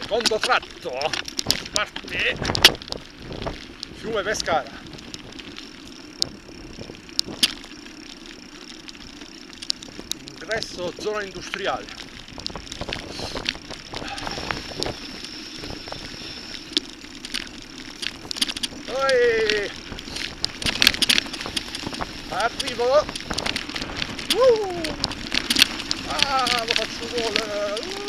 Secondo tratto, parte fiume Pescara. Ingresso zona industriale. Oi! Arrivo! Ah, lo faccio volare!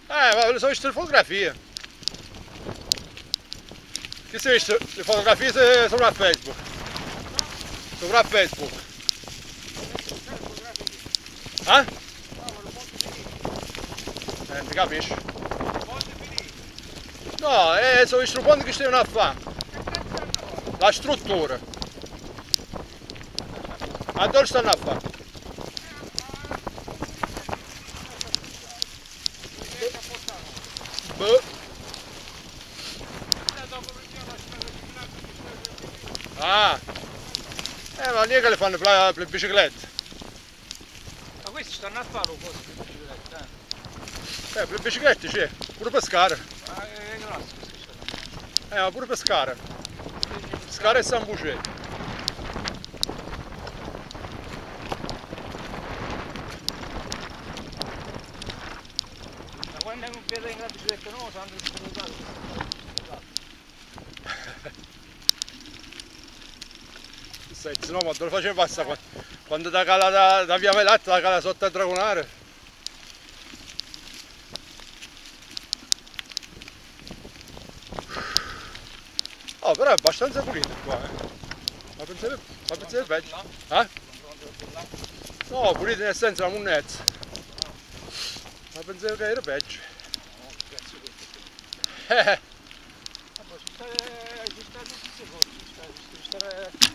Raga, ma le sono viste le fotografie. Che si è visto? Le fotografie sopra Facebook. Sopra Facebook. Eh? Non capisci? No, sono visto un ponte che stavano a fare. La struttura. A dove stanno a fare? Boh. Ah. Ma lì che le fanno per le biciclette. Ma questi stanno a fare un po' di bicicletta, Per le biciclette c'è, pure per scare. Ma è grazie questi stanno a fare. Ma pure per scare. Scare e San Bucetto. Ma quando non vedo in la bicicletta nuova sono andato a salutare. Se no, ma te lo facevi passare quando da cala da via Melatta, da cala sotto a Dragonare. Oh, però è abbastanza pulito qua, Ma pensate peggio. Eh? No, pulito nel senso la munnezza. Ma pensavo che era peggio. Ci sta tutte cose, ci sta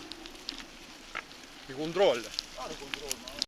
I controlli. fare controllo.